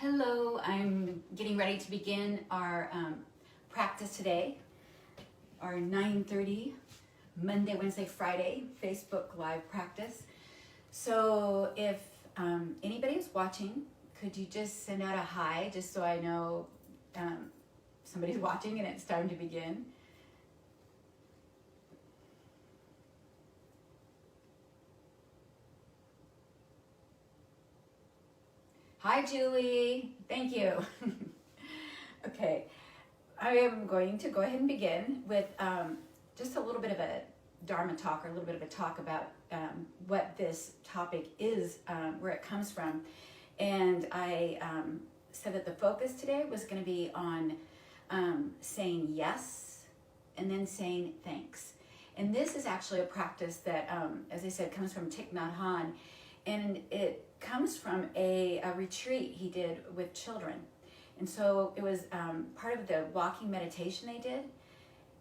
Hello, I'm getting ready to begin our practice today, our 9:30 Monday, Wednesday, Friday Facebook Live practice. So if anybody is watching, could you just send out a hi just so I know somebody's watching and it's time to begin? Hi, Julie. Thank you. Okay, I am going to go ahead and begin with just a little bit of a Dharma talk, or a little bit of a talk about what this topic is, where it comes from. And I said that the focus today was going to be on saying yes and then saying thanks. And this is actually a practice that, as I said, comes from Thich Nhat Hanh, and it comes from a retreat he did with children. And so it was part of the walking meditation they did.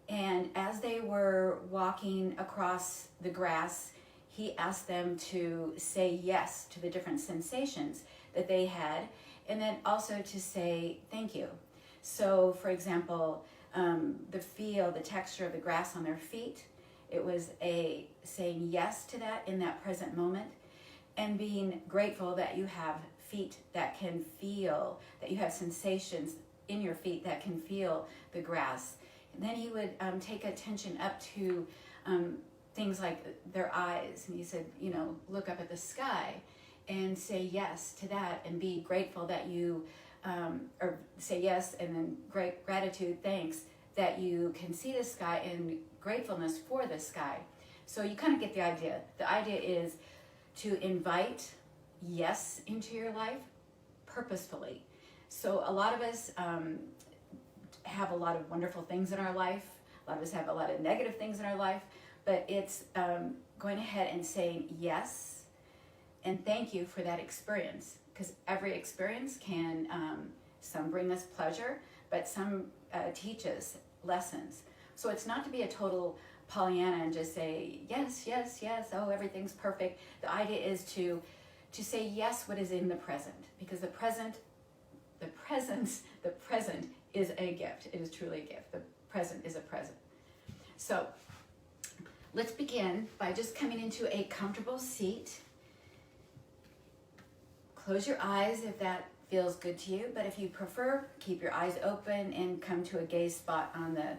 And as they were walking across the grass, he asked them to say yes to the different sensations that they had, and then also to say thank you. So, for example, the texture of the grass on their feet, it was a saying yes to that in that present moment, and being grateful that you have feet that can feel, that you have sensations in your feet that can feel the grass. And then he would take attention up to things like their eyes. And he said, look up at the sky and say yes to that, and be grateful that you, or say yes and then gratitude, thanks, that you can see the sky, and gratefulness for the sky. So you kind of get the idea. The idea is to invite yes into your life purposefully. So a lot of us have a lot of wonderful things in our life. A lot of us have a lot of negative things in our life, but it's going ahead and saying yes and thank you for that experience, because every experience can, some bring us pleasure, but some teach us lessons. So it's not to be a total Pollyanna and just say yes, yes, yes, oh, everything's perfect. The idea is to say yes what is in the present, because the present is a gift. It is truly a gift. The present is a present. So let's begin by just coming into a comfortable seat. Close your eyes if that feels good to you, but if you prefer, keep your eyes open and come to a gaze spot on the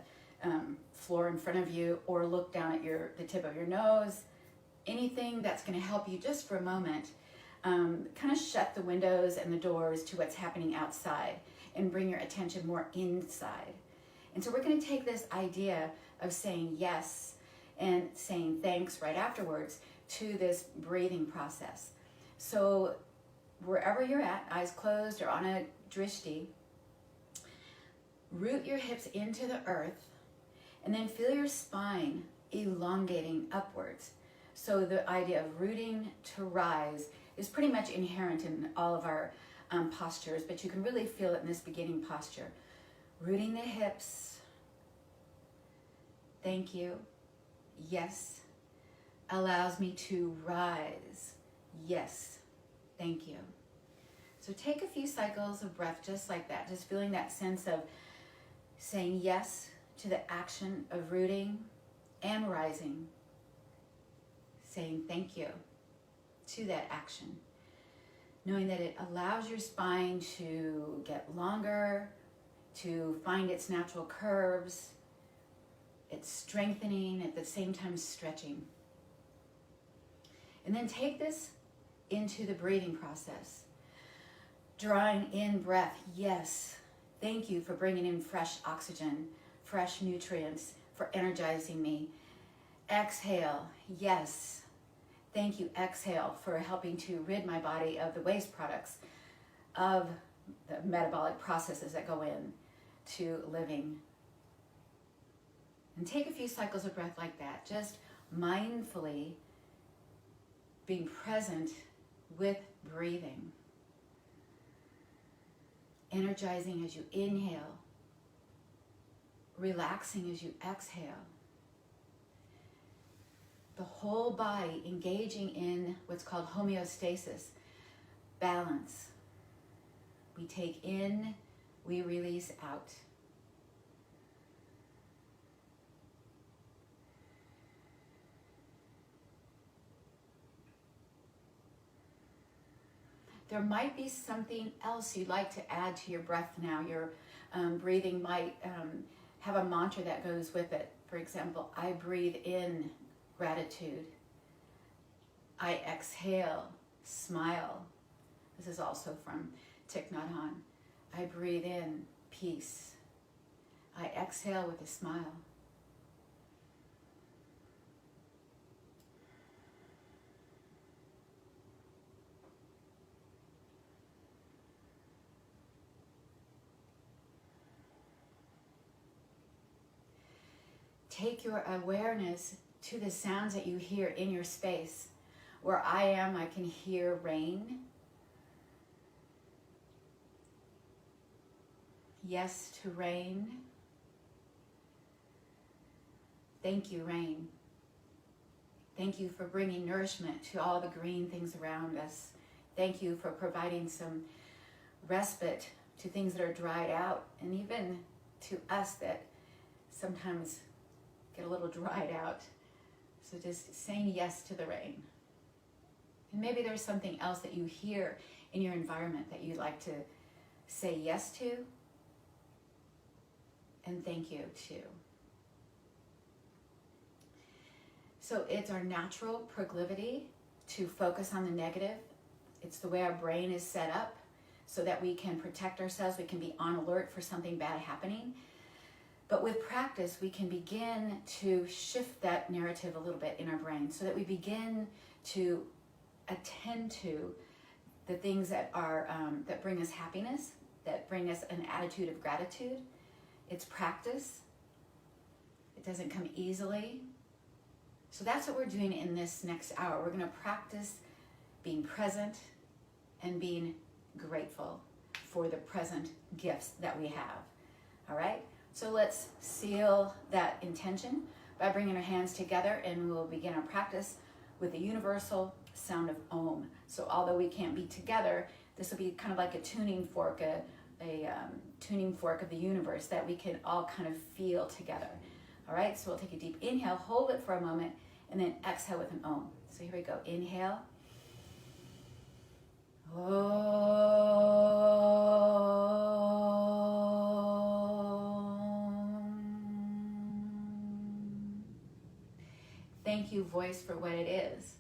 floor in front of you, or look down at the tip of your nose. Anything that's going to help you just for a moment. Kind of shut the windows and the doors to what's happening outside and bring your attention more inside. And so we're going to take this idea of saying yes and saying thanks right afterwards to this breathing process. So wherever you're at, eyes closed or on a drishti, root your hips into the earth, and then feel your spine elongating upwards. So the idea of rooting to rise is pretty much inherent in all of our postures, but you can really feel it in this beginning posture. Rooting the hips. Thank you. Yes. Allows me to rise. Yes. Thank you. So take a few cycles of breath just like that, just feeling that sense of saying yes to the action of rooting and rising. Saying thank you to that action. Knowing that it allows your spine to get longer, to find its natural curves. It's strengthening, at the same time stretching. And then take this into the breathing process. Drawing in breath, yes. Thank you for bringing in fresh oxygen, fresh nutrients, for energizing me. Exhale, yes. Thank you, exhale, for helping to rid my body of the waste products of the metabolic processes that go in to living. And take a few cycles of breath like that, just mindfully being present with breathing. Energizing as you inhale, relaxing as you exhale. The whole body engaging in what's called homeostasis, balance. We take in, we release out. There might be something else you'd like to add to your breath now. Your breathing might have a mantra that goes with it. For example, I breathe in gratitude. I exhale, smile. This is also from Thich Nhat Hanh. I breathe in peace. I exhale with a smile. Take your awareness to the sounds that you hear in your space. Where I am, I can hear rain. Yes to rain. Thank you, rain. Thank you for bringing nourishment to all the green things around us. Thank you for providing some respite to things that are dried out, and even to us that sometimes get a little dried out. So just saying yes to the rain. And maybe there's something else that you hear in your environment that you'd like to say yes to and thank you to. So it's our natural proclivity to focus on the negative. It's the way our brain is set up so that we can protect ourselves. We can be on alert for something bad happening. But with practice, we can begin to shift that narrative a little bit in our brain so that we begin to attend to the things that are that bring us happiness, that bring us an attitude of gratitude. It's practice. It doesn't come easily. So that's what we're doing in this next hour. We're going to practice being present and being grateful for the present gifts that we have. All right? So let's seal that intention by bringing our hands together, and we'll begin our practice with the universal sound of Om. So although we can't be together, this will be kind of like a tuning fork, a tuning fork of the universe that we can all kind of feel together. All right, so we'll take a deep inhale, hold it for a moment, and then exhale with an Om. So here we go. Inhale. Thank you, voice, for what it is.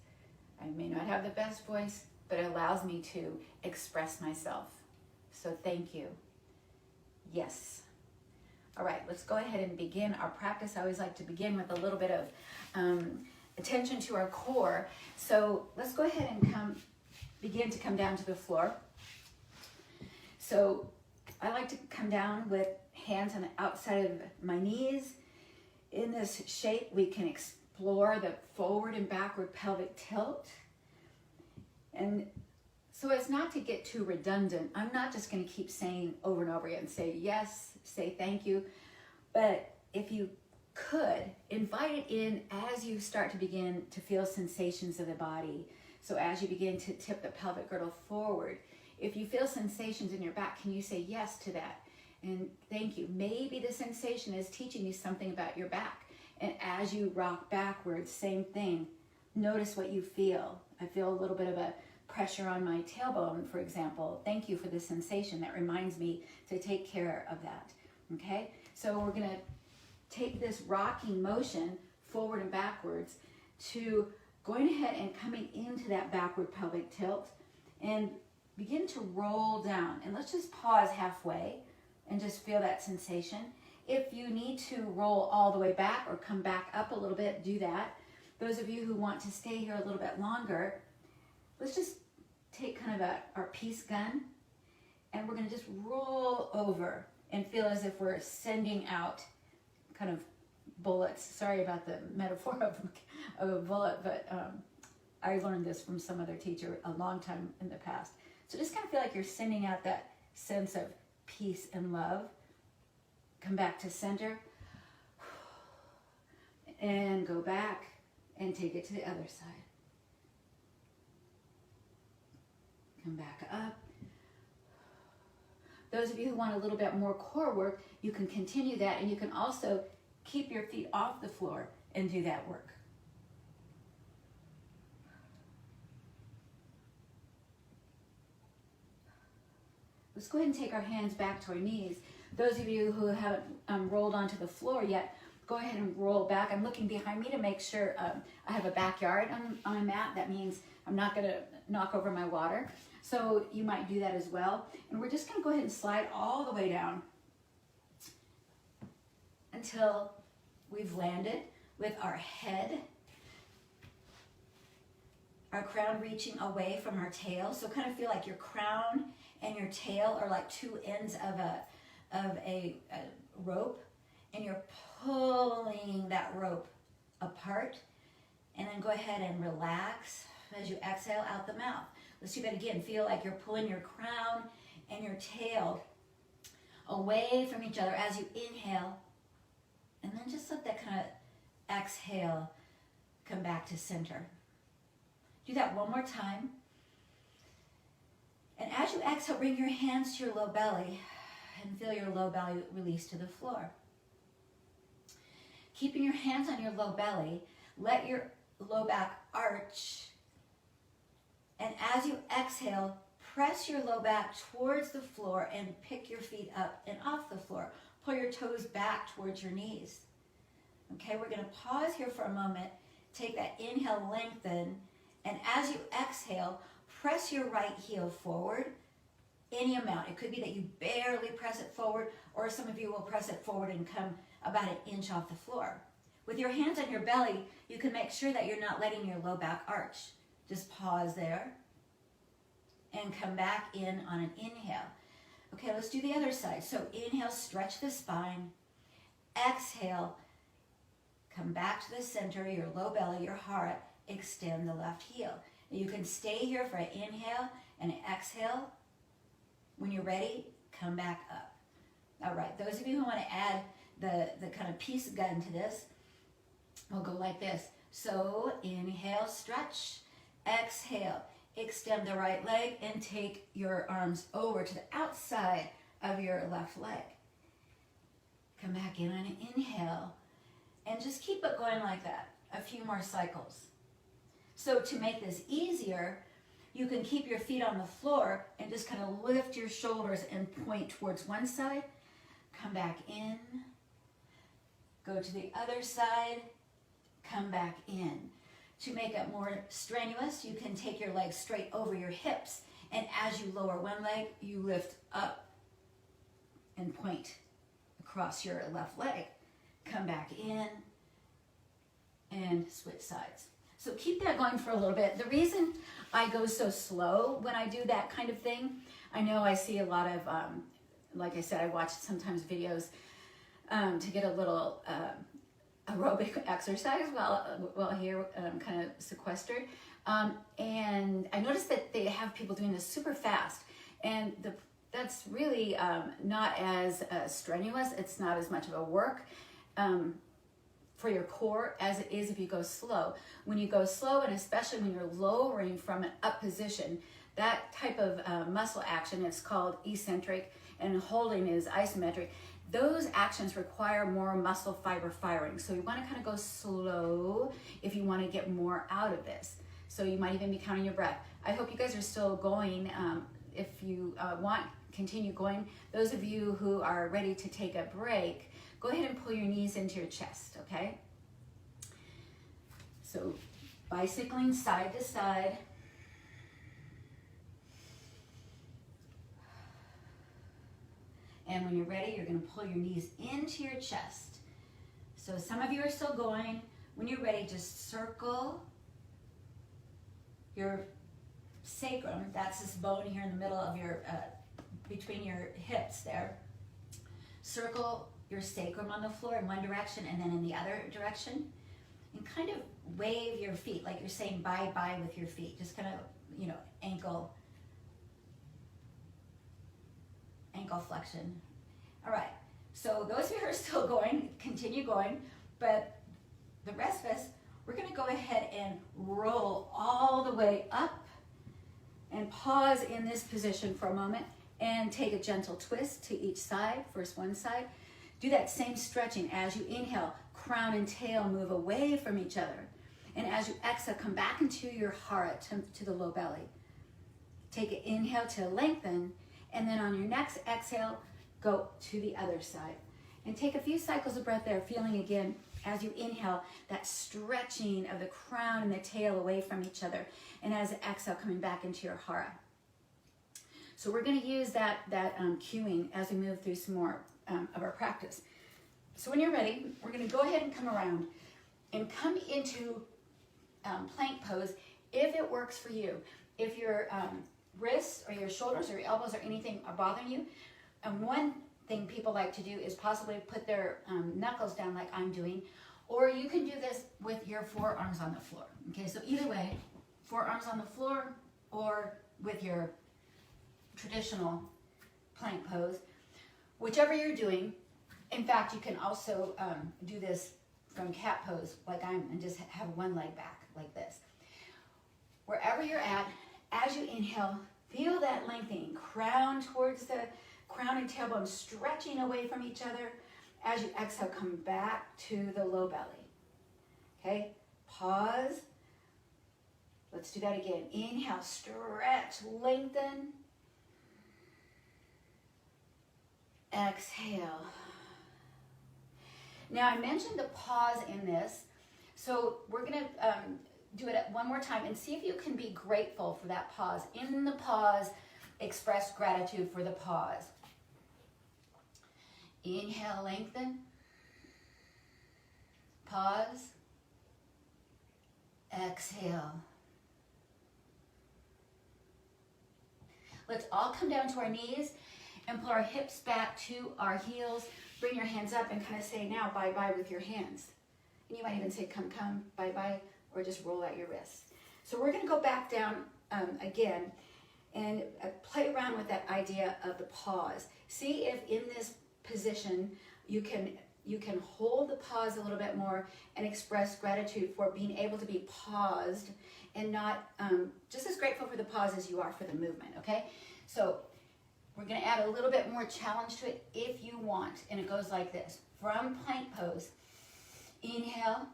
I may not have the best voice, but it allows me to express myself. So thank you. Yes. All right, let's go ahead and begin our practice. I always like to begin with a little bit of attention to our core. So let's go ahead and begin to come down to the floor. So I like to come down with hands on the outside of my knees. In this shape, we can explore the forward and backward pelvic tilt. And so as not to get too redundant, I'm not just going to keep saying over and over again, say yes, say thank you. But if you could, invite it in as you start to begin to feel sensations of the body. So as you begin to tip the pelvic girdle forward, if you feel sensations in your back, can you say yes to that? And thank you. Maybe the sensation is teaching you something about your back. And as you rock backwards, same thing. Notice what you feel. I feel a little bit of a pressure on my tailbone, for example. Thank you for the sensation. That reminds me to take care of that. Okay? So we're going to take this rocking motion forward and backwards to going ahead and coming into that backward pelvic tilt and begin to roll down. And let's just pause halfway and just feel that sensation. If you need to roll all the way back or come back up a little bit, do that. Those of you who want to stay here a little bit longer, let's just take kind of our peace gun, and we're going to just roll over and feel as if we're sending out kind of bullets. Sorry about the metaphor of a bullet, but I learned this from some other teacher a long time in the past. So just kind of feel like you're sending out that sense of peace and love. Come back to center and go back and take it to the other side. Come back up Those of you who want a little bit more core work, you can continue that, and you can also keep your feet off the floor and do that work. Let's go ahead and take our hands back to our knees. Those of you who haven't rolled onto the floor yet, go ahead and roll back. I'm looking behind me to make sure I have a backyard on my mat. That means I'm not going to knock over my water. So you might do that as well. And we're just going to go ahead and slide all the way down until we've landed with our head, our crown reaching away from our tail. So kind of feel like your crown and your tail are like two ends of a rope, and you're pulling that rope apart. And then go ahead and relax as you exhale out the mouth. Let's do that again. Feel like you're pulling your crown and your tail away from each other as you inhale, and then just let that kind of exhale come back to center. Do that one more time. And as you exhale, bring your hands to your low belly and feel your low belly release to the floor. Keeping your hands on your low belly, let your low back arch. And as you exhale, press your low back towards the floor and pick your feet up and off the floor. Pull your toes back towards your knees. Okay, we're going to pause here for a moment. Take that inhale, lengthen. And as you exhale, press your right heel forward, any amount. It could be that you barely press it forward, or some of you will press it forward and come about an inch off the floor. With your hands on your belly, you can make sure that you're not letting your low back arch. Just pause there and come back in on an inhale. Okay, let's do the other side. So inhale, stretch the spine. Exhale, come back to the center, your low belly, your heart. Extend the left heel. You can stay here for an inhale and an exhale. When you're ready, come back up. All right, those of you who want to add the kind of piece gun to this, we'll go like this. So inhale, stretch. Exhale, extend the right leg and take your arms over to the outside of your left leg. Come back in on an inhale and just keep it going like that. A few more cycles. So to make this easier, you can keep your feet on the floor and just kind of lift your shoulders and point towards one side. Come back in. Go to the other side. Come back in. To make it more strenuous, you can take your legs straight over your hips. And as you lower one leg, you lift up and point across your left leg. Come back in and switch sides. So keep that going for a little bit. The reason I go so slow when I do that kind of thing, I know I see a lot of, like I said, I watch sometimes videos to get a little aerobic exercise while here kind of sequestered. And I noticed that they have people doing this super fast. And that's really not as strenuous. It's not as much of a work for your core as it is if you go slow. When you go slow, and especially when you're lowering from an up position, that type of muscle action is called eccentric, and holding is isometric. Those actions require more muscle fiber firing. So you want to kind of go slow if you want to get more out of this. So you might even be counting your breath. I hope you guys are still going. If you want, continue going. Those of you who are ready to take a break, go ahead and pull your knees into your chest, okay? So bicycling side to side. And when you're ready, you're going to pull your knees into your chest. So some of you are still going. When you're ready, just circle your sacrum. That's this bone here in the middle of your, between your hips there. Circle your sacrum on the floor in one direction and then in the other direction. And kind of wave your feet like you're saying bye-bye with your feet. Just kind of, ankle flexion. All right, so those of you who are still going, continue going, but the rest of us, we're gonna go ahead and roll all the way up and pause in this position for a moment And take a gentle twist to each side, first one side. Do that same stretching as you inhale, crown and tail move away from each other. And as you exhale, come back into your heart, to the low belly. Take an inhale to lengthen, and then on your next exhale, go to the other side. And take a few cycles of breath there, feeling again, as you inhale, that stretching of the crown and the tail away from each other. And as you exhale, coming back into your hara. So we're going to use that cueing as we move through some more of our practice. So when you're ready, we're going to go ahead and come around and come into plank pose if it works for you. If your wrists or your shoulders or your elbows or anything are bothering you, one thing people like to do is possibly put their knuckles down like I'm doing, or you can do this with your forearms on the floor. Okay, so either way, forearms on the floor or with your traditional plank pose, whichever you're doing. In fact, you can also do this from cat pose like I'm, and just have one leg back like this. Wherever you're at, as you inhale, feel that lengthening, crown towards the crown and tailbone stretching away from each other. As you exhale, come back to the low belly. Okay, pause. Let's do that again. Inhale, stretch, lengthen. Exhale. Now I mentioned the pause in this, so we're going to do it one more time and see if you can be grateful for that pause. In the pause, express gratitude for the pause. Inhale, lengthen. Pause. Exhale. Let's all come down to our knees and pull our hips back to our heels. Bring your hands up and kind of say now bye-bye with your hands. And you might even say come, bye-bye, or just roll out your wrists. So we're going to go back down again and play around with that idea of the pause. See if in this position you can hold the pause a little bit more and express gratitude for being able to be paused and not just as grateful for the pause as you are for the movement, okay? So we're going to add a little bit more challenge to it if you want, and it goes like this. From plank pose, inhale,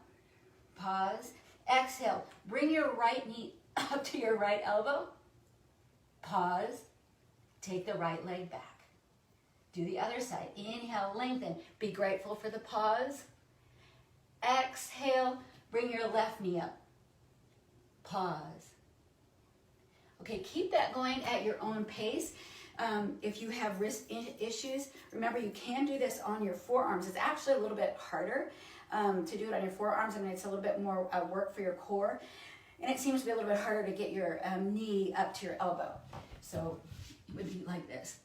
pause, exhale, bring your right knee up to your right elbow, pause, take the right leg back. Do the other side. Inhale, lengthen, be grateful for the pause. Exhale, bring your left knee up, pause. Okay, keep that going at your own pace. If you have wrist issues, remember you can do this on your forearms. It's actually a little bit harder to do it on your forearms, and it's a little bit more work for your core. And it seems to be a little bit harder to get your knee up to your elbow. So it would be like this.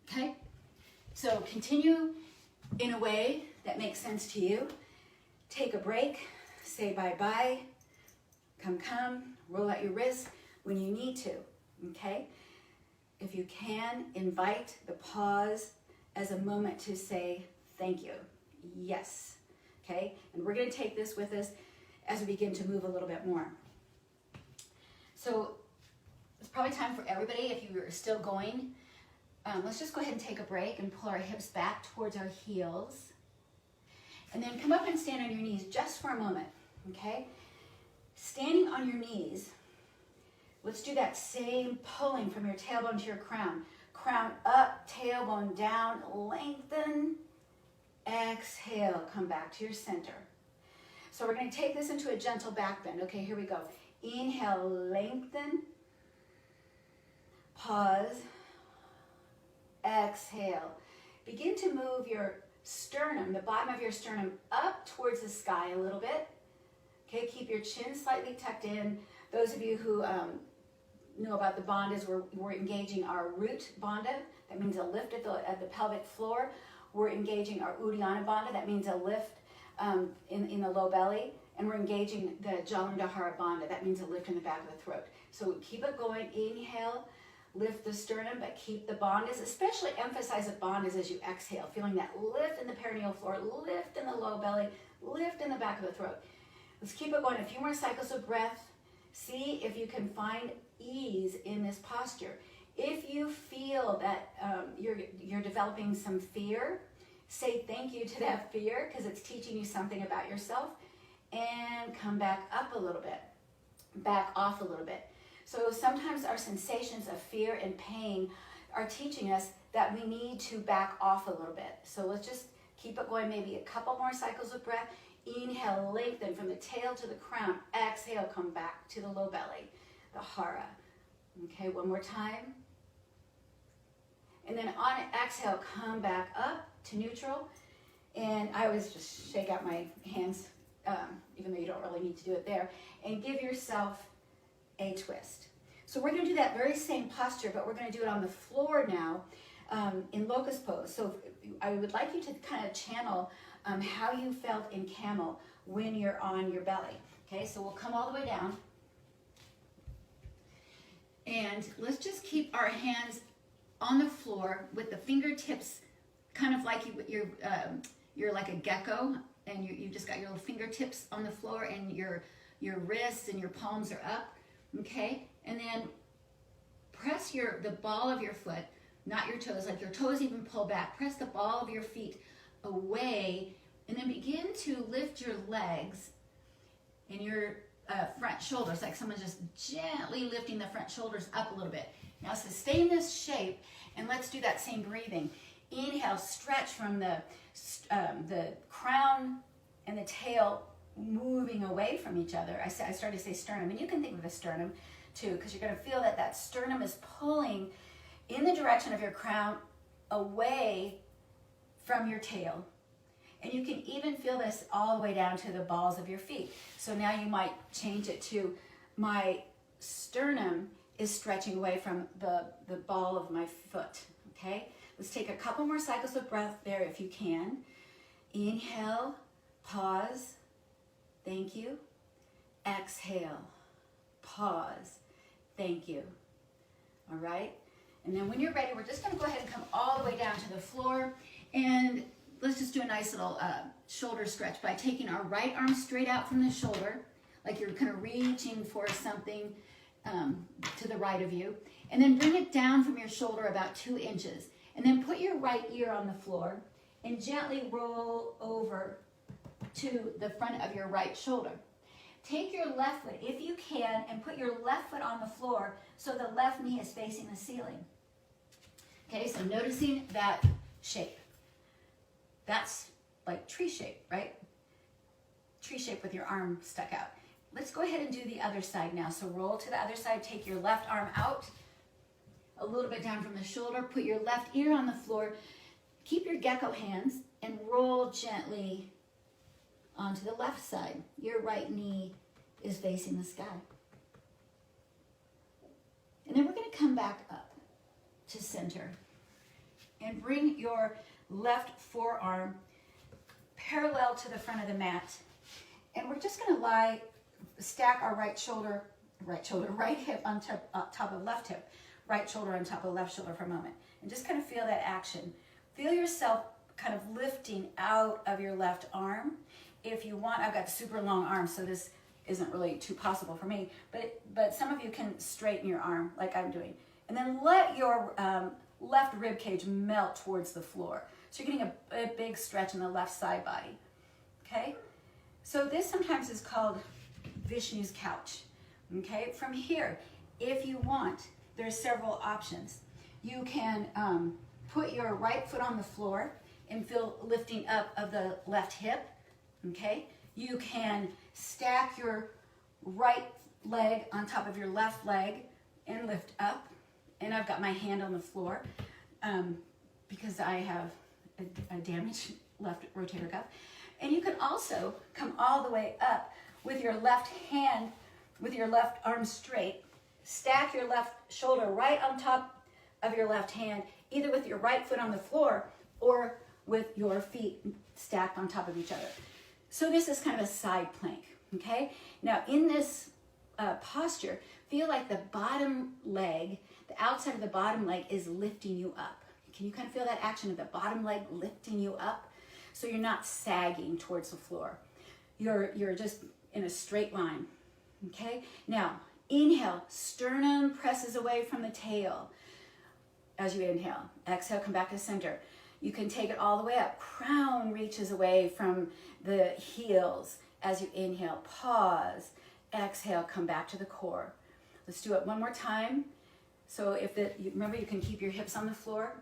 Okay? So continue in a way that makes sense to you. Take a break, say bye-bye, come, roll out your wrists when you need to, okay? If you can, invite the pause as a moment to say thank you. Yes. Okay? And we're going to take this with us as we begin to move a little bit more. So it's probably time for everybody, if you are still going, let's just go ahead and take a break and pull our hips back towards our heels. And then come up and stand on your knees just for a moment. Okay? Standing on your knees, let's do that same pulling from your tailbone to your crown. Crown up, tailbone down, lengthen. Exhale, come back to your center. So we're going to take this into a gentle back bend. Okay, here we go. Inhale, lengthen. Pause. Exhale. Begin to move your sternum, the bottom of your sternum, up towards the sky a little bit. Okay, keep your chin slightly tucked in. Those of you who know about the bandhas, we're engaging our root bandha. That means a lift at the pelvic floor. We're engaging our Uddiyana bandha. That means a lift in the low belly. And we're engaging the Jalandhara bandha. That means a lift in the back of the throat. So keep it going. Inhale, lift the sternum, but keep the bandhas. Especially emphasize the bandhas as you exhale. Feeling that lift in the perineal floor, lift in the low belly, lift in the back of the throat. Let's keep it going. A few more cycles of breath. See if you can find ease in this posture. If you feel that you're developing some fear, say thank you to that fear because it's teaching you something about yourself, and come back up a little bit, back off a little bit. So sometimes our sensations of fear and pain are teaching us that we need to back off a little bit. So let's just keep it going, maybe a couple more cycles of breath. Inhale, lengthen from the tail to the crown. Exhale, come back to the low belly, the hara. Okay, one more time. And then on exhale, come back up to neutral. And I always just shake out my hands, even though you don't really need to do it there. And give yourself a twist. So we're going to do that very same posture, but we're going to do it on the floor now in locust pose. So I would like you to kind of channel how you felt in camel when you're on your belly. Okay, so we'll come all the way down. And let's just keep our hands on the floor with the fingertips kind of like you're like a gecko, and you just got your little fingertips on the floor, and your wrists and your palms are up. Okay, and then press the ball of your foot, not your toes, like your toes even pull back. Press the ball of your feet away, and then begin to lift your legs and your front shoulders, like someone's just gently lifting the front shoulders up a little bit. Now sustain this shape, and let's do that same breathing. Inhale, stretch from the crown and the tail moving away from each other. I started to say sternum, and you can think of the sternum too, because you're going to feel that sternum is pulling in the direction of your crown away from your tail. And you can even feel this all the way down to the balls of your feet. So now you might change it to, my sternum is stretching away from the ball of my foot. Okay, let's take a couple more cycles of breath there if you can. Inhale, pause, thank you. Exhale, pause, thank you. All right, and then when you're ready, we're just going to go ahead and come all the way down to the floor, and let's just do a nice little shoulder stretch by taking our right arm straight out from the shoulder, like you're kind of reaching for something to the right of you, and then bring it down from your shoulder about 2 inches, and then put your right ear on the floor and gently roll over to the front of your right shoulder. Take your left foot, if you can, and put your left foot on the floor so the left knee is facing the ceiling. Okay, so noticing that shape. That's like tree shape, right? Tree shape with your arm stuck out. Let's go ahead and do the other side now. So roll to the other side, take your left arm out, a little bit down from the shoulder, put your left ear on the floor, keep your gecko hands, and roll gently onto the left side. Your right knee is facing the sky. And then we're going to come back up to center and bring your left forearm parallel to the front of the mat. And we're just going to stack our right hip on top of left hip, right shoulder on top of left shoulder for a moment. And just kind of feel that action. Feel yourself kind of lifting out of your left arm. If you want, I've got super long arms, so this isn't really too possible for me, but some of you can straighten your arm like I'm doing. And then let your left rib cage melt towards the floor. So you're getting a big stretch in the left side body, okay? So this sometimes is called Vishnu's couch, okay? From here, if you want, there's several options. You can put your right foot on the floor and feel lifting up of the left hip, okay? You can stack your right leg on top of your left leg and lift up. And I've got my hand on the floor because I have a damaged left rotator cuff. And you can also come all the way up with your left hand, with your left arm straight, stack your left shoulder right on top of your left hand, either with your right foot on the floor or with your feet stacked on top of each other. So this is kind of a side plank, okay? Now in this posture, feel like the bottom leg, the outside of the bottom leg is lifting you up. Can you kind of feel that action of the bottom leg lifting you up? So you're not sagging towards the floor. You're just in a straight line, okay? Now, inhale, sternum presses away from the tail. as you inhale. Exhale, come back to center. You can take it all the way up. Crown reaches away from the heels as you inhale. Pause. Exhale, come back to the core. Let's do it one more time. So remember, you can keep your hips on the floor.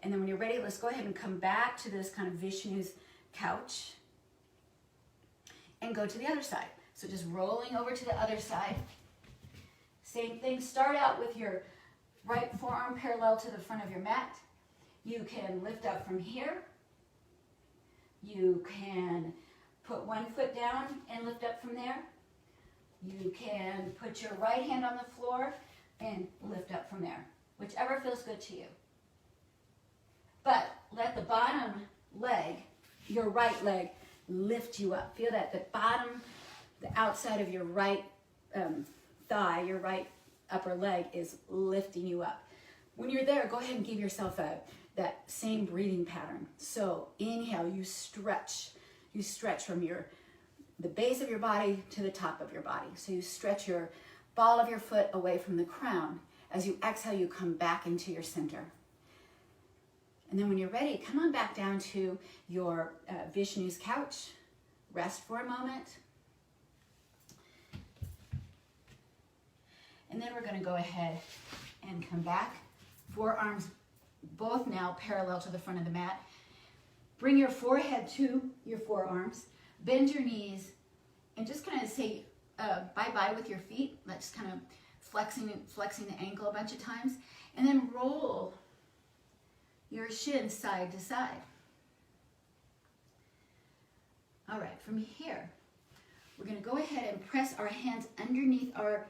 And then when you're ready, let's go ahead and come back to this kind of Vishnu's couch. And go to the other side. So just rolling over to the other side. Same thing, start out with your right forearm parallel to the front of your mat. You can lift up from here. You can put one foot down and lift up from there. You can put your right hand on the floor and lift up from there, whichever feels good to you. But let the bottom leg, your right leg, lift you up. Feel that the bottom, the outside of your right thigh, your right upper leg is lifting you up. When you're there, go ahead and give yourself that same breathing pattern. So inhale, you stretch from the base of your body to the top of your body. So you stretch your ball of your foot away from the crown. As you exhale, you come back into your center. And then when you're ready, come on back down to your Vishnu's couch. Rest for a moment. And then we're going to go ahead and come back. Forearms both now parallel to the front of the mat. Bring your forehead to your forearms. Bend your knees and just kind of say bye-bye with your feet. Let's kind of flexing the ankle a bunch of times. And then roll your shins side to side. All right, from here, we're going to go ahead and press our hands underneath our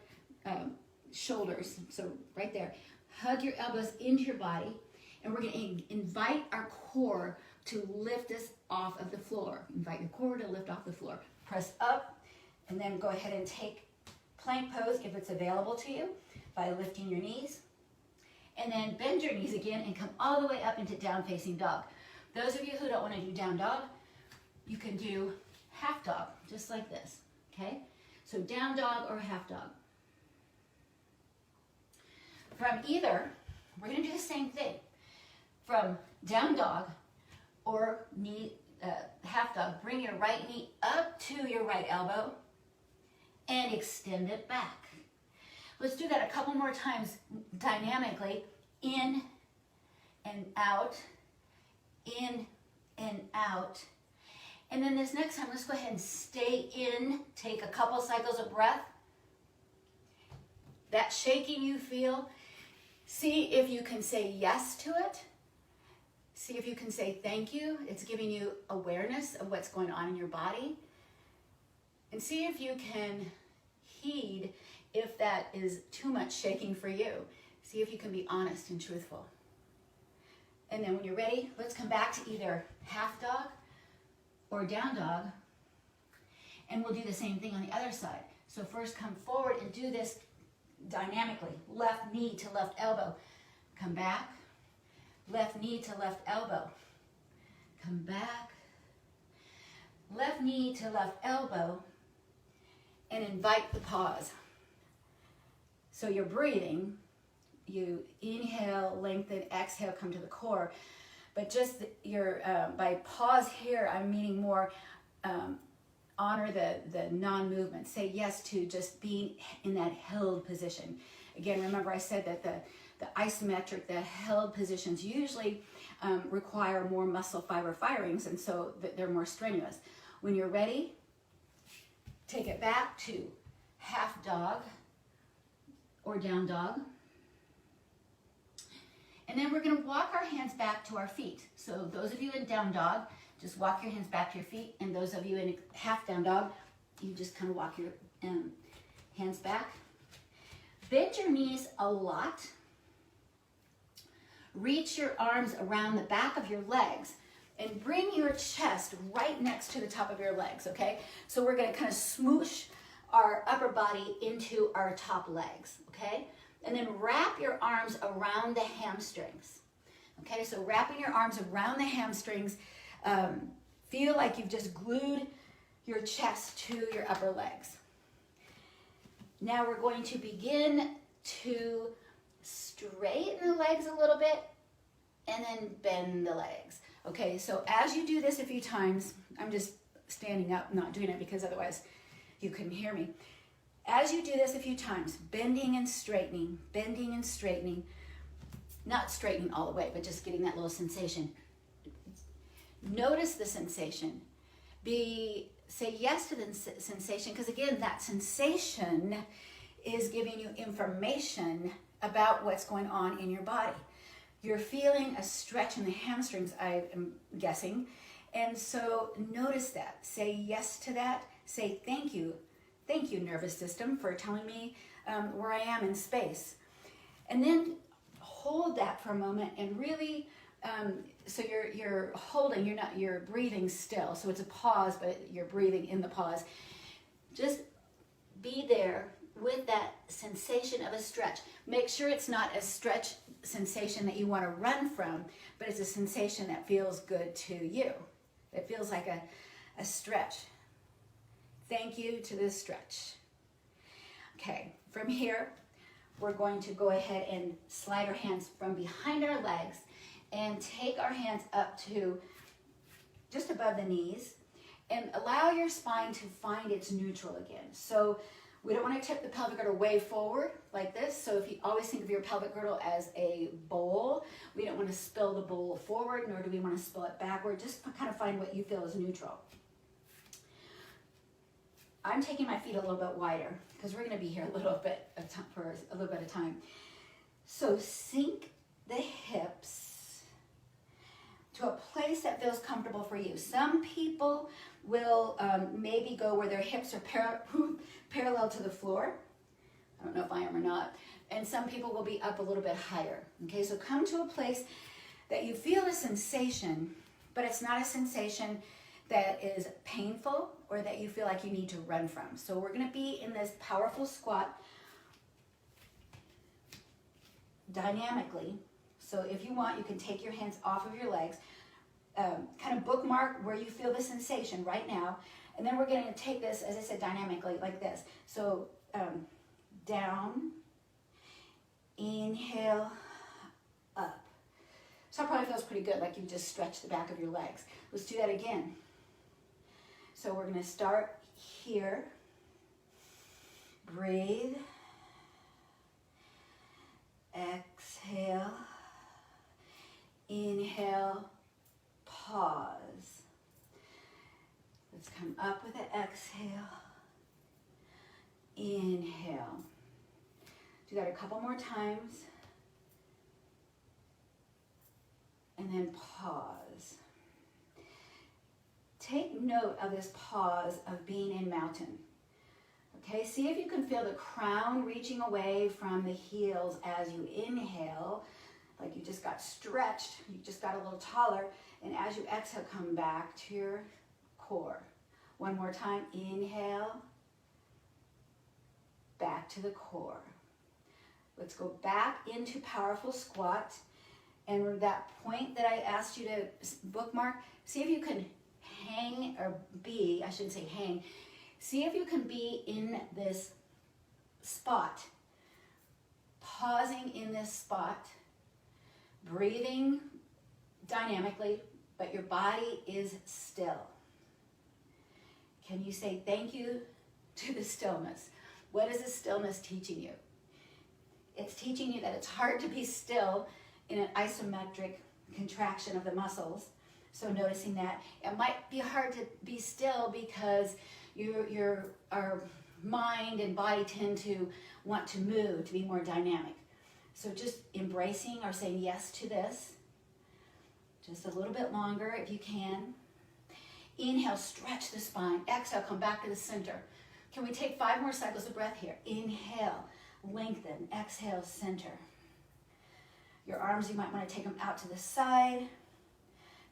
shoulders. So right there. Hug your elbows into your body. And we're going to invite our core to lift us off of the floor. Invite your core to lift off the floor. Press up, and then go ahead and take plank pose if it's available to you by lifting your knees. And then bend your knees again and come all the way up into down facing dog. Those of you who don't want to do down dog, you can do half dog, just like this, okay? So down dog or half dog. From either, we're going to do the same thing. From down dog or half dog, bring your right knee up to your right elbow and extend it back. Let's do that a couple more times dynamically. In and out, in and out. And then this next time, let's go ahead and stay in. Take a couple cycles of breath. That shaking you feel, see if you can say yes to it. See if you can say thank you. It's giving you awareness of what's going on in your body. And see if you can heed if that is too much shaking for you. See if you can be honest and truthful. And then when you're ready, let's come back to either half dog or down dog. And we'll do the same thing on the other side. So first come forward and do this dynamically. Left knee to left elbow. Come back. Left knee to left elbow. Come back. Left knee to left elbow. And invite the pause. So you're breathing. You inhale, lengthen, exhale, come to the core. But just by pause here, I'm meaning more honor the non-movement. Say yes to just being in that held position. Again, remember I said that the isometric, the held positions usually require more muscle fiber firings, and so they're more strenuous. When you're ready, take it back to half dog or down dog. And then we're going to walk our hands back to our feet. So those of you in down dog, just walk your hands back to your feet. And those of you in half down dog, you just kind of walk your hands back. Bend your knees a lot. Reach your arms around the back of your legs and bring your chest right next to the top of your legs, okay? So we're going to kind of smoosh our upper body into our top legs, okay? And then wrap your arms around the hamstrings. Okay, so wrapping your arms around the hamstrings, feel like you've just glued your chest to your upper legs. Now we're going to begin to straighten the legs a little bit, and then bend the legs. Okay, so as you do this a few times, I'm just standing up, not doing it because otherwise you couldn't hear me. As you do this a few times, bending and straightening, not straightening all the way, but just getting that little sensation. Notice the sensation. Say yes to the sensation, because again, that sensation is giving you information about what's going on in your body. You're feeling a stretch in the hamstrings, I am guessing. And so notice that. Say yes to that. Say thank you. Thank you, nervous system, for telling me where I am in space. And then hold that for a moment and really, so you're holding, you're breathing still. So it's a pause, but you're breathing in the pause. Just be there with that sensation of a stretch. Make sure it's not a stretch sensation that you want to run from, but it's a sensation that feels good to you. It feels like a stretch. Thank you to this stretch. Okay, from here, we're going to go ahead and slide our hands from behind our legs and take our hands up to just above the knees and allow your spine to find its neutral again. So we don't want to tip the pelvic girdle way forward like this. So if you always think of your pelvic girdle as a bowl, we don't want to spill the bowl forward, nor do we want to spill it backward. Just kind of find what you feel is neutral. I'm taking my feet a little bit wider because we're going to be here a little bit for a little bit of time. So sink the hips to a place that feels comfortable for you. Some people will maybe go where their hips are parallel to the floor. I don't know if I am or not. And some people will be up a little bit higher. Okay, so come to a place that you feel a sensation, but it's not a sensation that is painful or that you feel like you need to run from. So we're going to be in this powerful squat dynamically. So if you want, you can take your hands off of your legs, kind of bookmark where you feel the sensation right now, and then we're going to take this, as I said, dynamically like this. So down, inhale, up. So that probably feels pretty good, like you just stretched the back of your legs. Let's do that again. So we're going to start here. Breathe. Exhale. Inhale. Pause. Let's come up with an exhale. Inhale. Do that a couple more times. And then pause. Take note of this pause of being in mountain. Okay, see if you can feel the crown reaching away from the heels as you inhale, like you just got stretched, you just got a little taller, and as you exhale, come back to your core. One more time, inhale, back to the core. Let's go back into powerful squat, and that point that I asked you to bookmark, see if you can hang, or be, I shouldn't say hang, see if you can be in this spot, pausing in this spot, breathing dynamically, but your body is still. Can you say thank you to the stillness? What is the stillness teaching you? It's teaching you that it's hard to be still in an isometric contraction of the muscles. So noticing that it might be hard to be still because our mind and body tend to want to move, to be more dynamic. So just embracing or saying yes to this. Just a little bit longer if you can. Inhale, stretch the spine. Exhale, come back to the center. Can we take 5 more cycles of breath here? Inhale, lengthen. Exhale, center. Your arms, you might want to take them out to the side.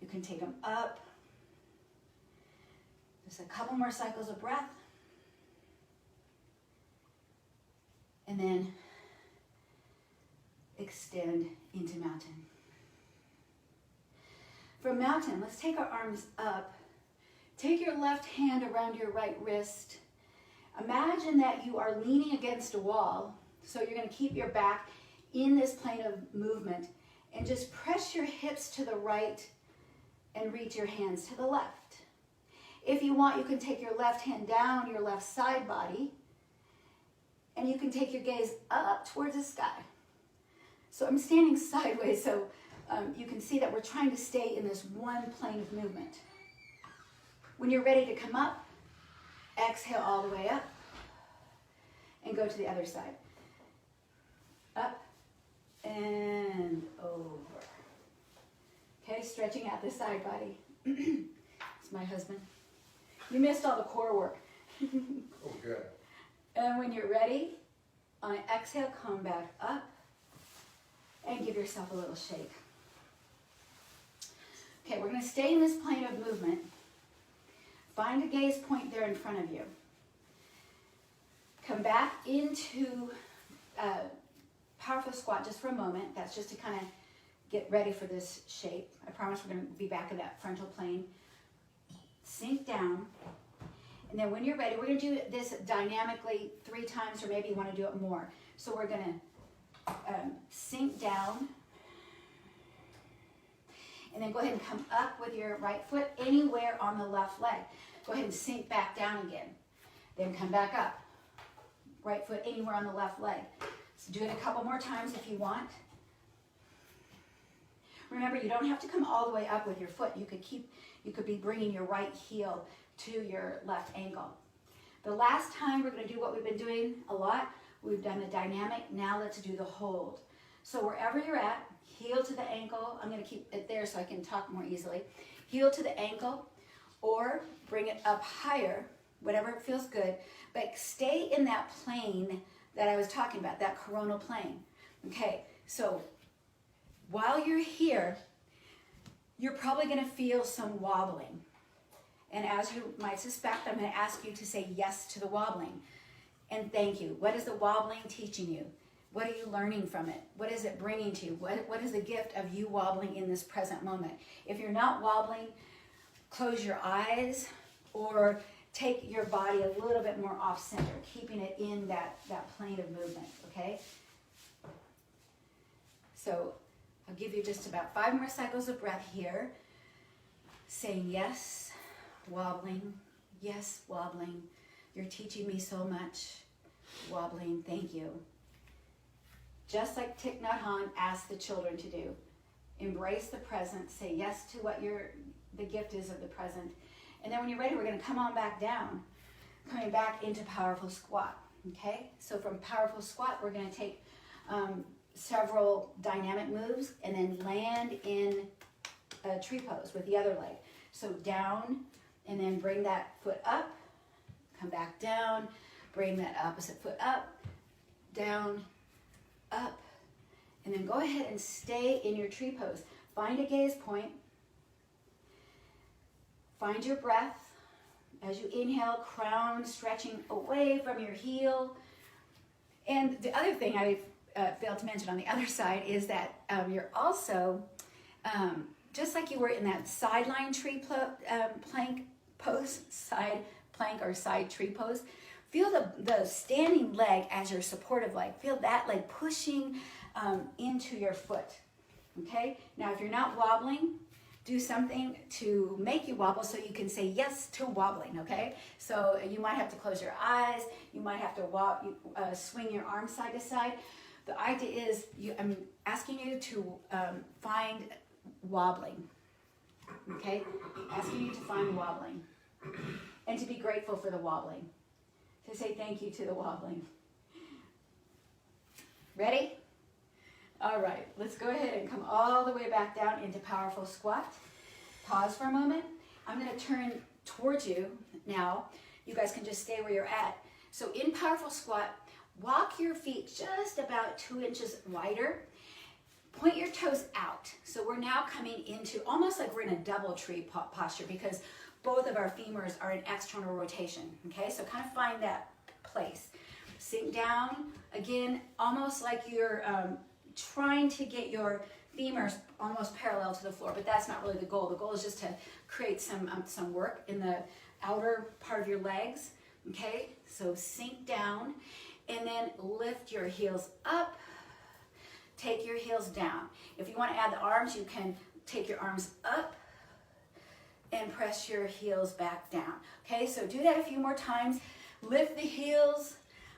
You can take them up. Just a couple more cycles of breath. And then extend into mountain. From mountain, let's take our arms up. Take your left hand around your right wrist. Imagine that you are leaning against a wall. So you're going to keep your back in this plane of movement, and just press your hips to the right and reach your hands to the left. If you want, you can take your left hand down your left side body, and you can take your gaze up towards the sky. So I'm standing sideways, so you can see that we're trying to stay in this one plane of movement. When you're ready to come up, exhale all the way up, and go to the other side. Up and over. Okay, stretching out the side body. It's my husband. You missed all the core work. Oh, good. And when you're ready, on an exhale, come back up and give yourself a little shake. Okay, we're going to stay in this plane of movement. Find a gaze point there in front of you. Come back into powerful squat just for a moment. That's just to kind of get ready for this shape. I promise we're going to be back in that frontal plane. Sink down. And then when you're ready, we're going to do this dynamically 3 times, or maybe you want to do it more. So we're going to sink down. And then go ahead and come up with your right foot anywhere on the left leg. Go ahead and sink back down again. Then come back up. Right foot anywhere on the left leg. So do it a couple more times if you want. Remember, you don't have to come all the way up with your foot. You could be bringing your right heel to your left ankle. The last time we're going to do what we've been doing a lot. We've done the dynamic. Now let's do the hold. So wherever you're at, heel to the ankle. I'm going to keep it there so I can talk more easily. Heel to the ankle, or bring it up higher, whatever feels good. But stay in that plane that I was talking about, that coronal plane. Okay, so while you're here, you're probably going to feel some wobbling. And as you might suspect, I'm going to ask you to say yes to the wobbling. And thank you. What is the wobbling teaching you? What are you learning from it? What is it bringing to you? What is the gift of you wobbling in this present moment? If you're not wobbling, close your eyes or take your body a little bit more off center, keeping it in that plane of movement, okay? So I'll give you just about 5 more cycles of breath here. Saying yes, wobbling, yes, wobbling. You're teaching me so much. Wobbling, thank you. Just like Thich Nhat Hanh asked the children to do. Embrace the present, say yes to what the gift is of the present. And then when you're ready, we're going to come on back down, coming back into powerful squat, okay? So from powerful squat, we're going to take several dynamic moves and then land in a tree pose with the other leg. So down, and then bring that foot up, come back down, bring that opposite foot up, down, up, and then go ahead and stay in your tree pose. Find a gaze point. Find your breath. As you inhale, crown stretching away from your heel. And the other thing I failed to mention on the other side is that you're also, just like you were in that sideline tree plank pose, side plank or side tree pose, feel the standing leg as your supportive leg. Feel that leg pushing into your foot, okay? Now, if you're not wobbling, do something to make you wobble so you can say yes to wobbling, okay? So you might have to close your eyes. You might have to swing your arms side to side. The idea is, I'm asking you to find wobbling, okay? Asking you to find wobbling and to be grateful for the wobbling. To say thank you to the wobbling. Ready? All right, let's go ahead and come all the way back down into powerful squat. Pause for a moment. I'm going to turn towards you now. You guys can just stay where you're at. So in powerful squat, walk your feet just about 2 inches wider. Point your toes out. So we're now coming into almost like we're in a double tree posture because both of our femurs are in external rotation, okay? So kind of find that place. Sink down, again, almost like you're trying to get your femurs almost parallel to the floor, but that's not really the goal. The goal is just to create some work in the outer part of your legs, okay? So sink down, and then lift your heels up, take your heels down. If you want to add the arms, you can take your arms up and press your heels back down. Okay, so do that a few more times. Lift the heels,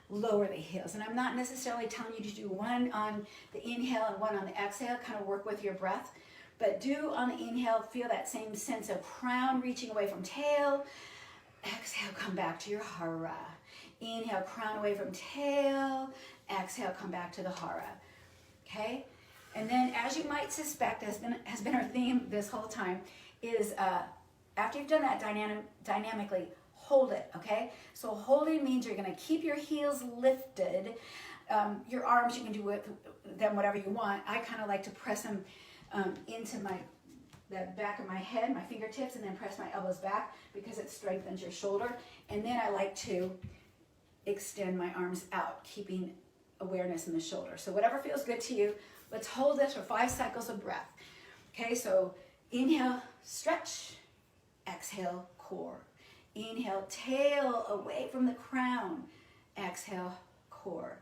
lower the heels. And I'm not necessarily telling you to do one on the inhale and one on the exhale, kind of work with your breath. But do on the inhale, feel that same sense of crown reaching away from tail. Exhale, come back to your hara. Inhale, crown away from tail. Exhale, come back to the hara. Okay? And then, as you might suspect, has been our theme this whole time, is after you've done that dynamically, hold it, okay? So holding means you're going to keep your heels lifted. Your arms, you can do with them whatever you want. I kind of like to press them into the back of my head, my fingertips, and then press my elbows back because it strengthens your shoulder. And then I like to extend my arms out, keeping awareness in the shoulder. So whatever feels good to you, let's hold this for 5 cycles of breath. Okay, so inhale, stretch. Exhale, core. Inhale, tail away from the crown. Exhale, core.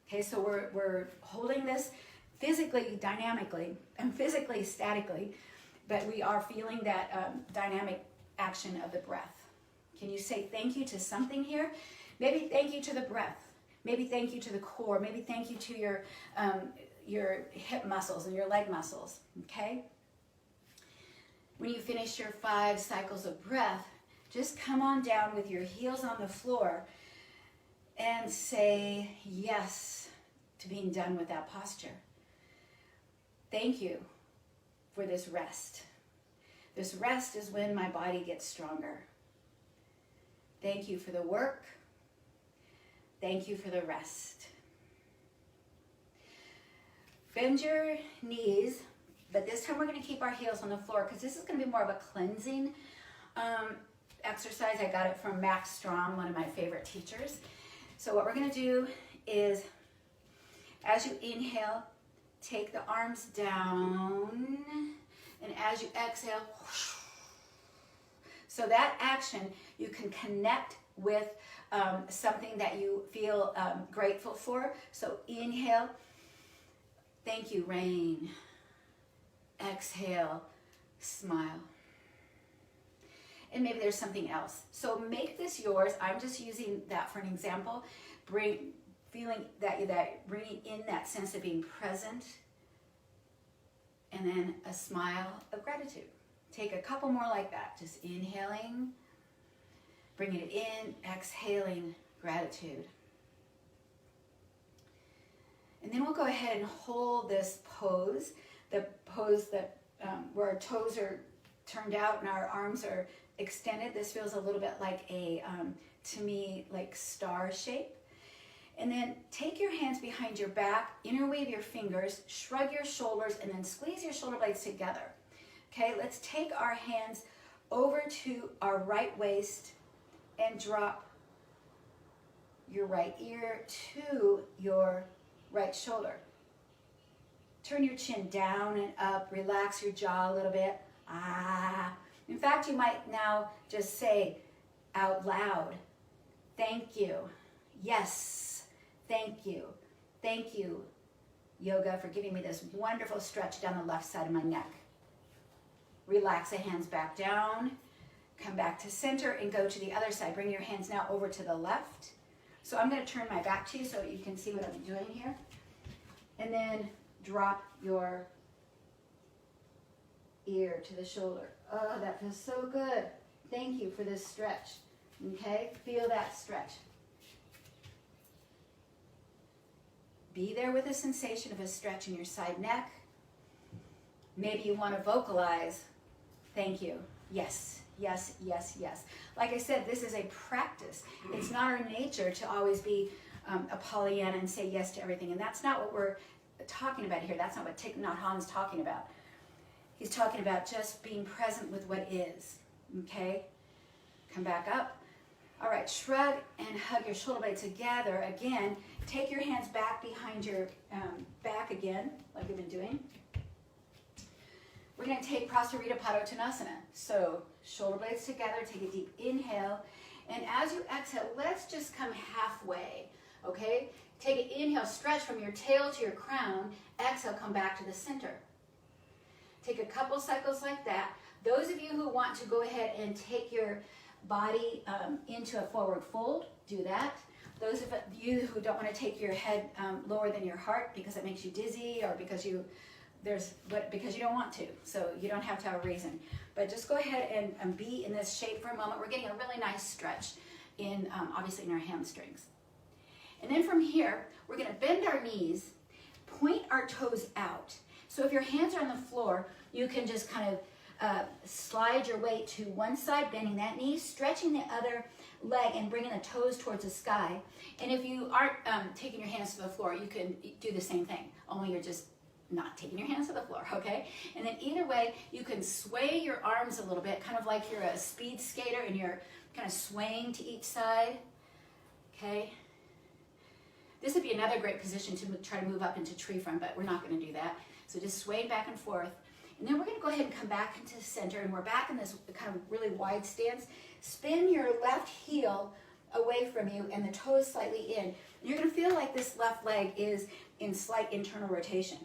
Okay, so we're holding this physically, dynamically, and physically, statically, but we are feeling that dynamic action of the breath. Can you say thank you to something here? Maybe thank you to the breath. Maybe thank you to the core. Maybe thank you to your hip muscles and your leg muscles, okay? When you finish your 5 cycles of breath, just come on down with your heels on the floor and say yes to being done with that posture. Thank you for this rest. This rest is when my body gets stronger. Thank you for the work. Thank you for the rest. Bend your knees, but this time we're going to keep our heels on the floor because this is going to be more of a cleansing exercise. I got it from Max Strom, one of my favorite teachers. So what we're going to do is, as you inhale, take the arms down, and as you exhale, so that action, you can connect with something that you feel grateful for. So inhale, thank you, rain. Exhale, smile. And maybe there's something else. So make this yours. I'm just using that for an example. Feeling that bringing in that sense of being present, and then a smile of gratitude. Take a couple more like that. Just inhaling, bringing it in, exhaling gratitude. And then we'll go ahead and hold this pose, the pose that where our toes are turned out and our arms are extended. This feels a little bit like a, to me, like star shape. And then take your hands behind your back, interweave your fingers, shrug your shoulders, and then squeeze your shoulder blades together. Okay, let's take our hands over to our right waist and drop your right ear to your right shoulder. Turn your chin down and up, relax your jaw a little bit. Ah. In fact, you might now just say out loud, thank you, yes. Thank you. Thank you, yoga, for giving me this wonderful stretch down the left side of my neck. Relax the hands back down. Come back to center and go to the other side. Bring your hands now over to the left. So I'm going to turn my back to you so you can see what I'm doing here. And then drop your ear to the shoulder. Oh, that feels so good. Thank you for this stretch. Okay? Feel that stretch. Be there with a sensation of a stretch in your side neck. Maybe you want to vocalize, thank you, yes, yes, yes, yes. Like I said, this is a practice. It's not our nature to always be a Pollyanna and say yes to everything. And that's not what we're talking about here. That's not what Thich Nhat Hanh's talking about. He's talking about just being present with what is, okay? Come back up. All right, shrug and hug your shoulder blades together. Again, take your hands back behind your back again, like we've been doing. We're going to take Prasarita Padottanasana. So shoulder blades together, take a deep inhale. And as you exhale, let's just come halfway, okay? Take an inhale, stretch from your tail to your crown. Exhale, come back to the center. Take a couple cycles like that. Those of you who want to go ahead and take your body into a forward fold, do that. Those of you who don't want to take your head lower than your heart because it makes you dizzy or because you don't want to, so you don't have to have a reason. But just go ahead and be in this shape for a moment. We're getting a really nice stretch in obviously in our hamstrings. And then from here, we're going to bend our knees, point our toes out. So if your hands are on the floor, you can just kind of slide your weight to one side, bending that knee, stretching the other leg and bringing the toes towards the sky. And if you aren't taking your hands to the floor, you can do the same thing, only you're just not taking your hands to the floor, okay? And then either way, you can sway your arms a little bit, kind of like you're a speed skater and you're kind of swaying to each side, okay? This would be another great position to try to move up into tree front, but we're not going to do that. So just sway back and forth. And then we're going to go ahead and come back into the center, and we're back in this kind of really wide stance. Spin your left heel away from you and the toes slightly in. And you're going to feel like this left leg is in slight internal rotation.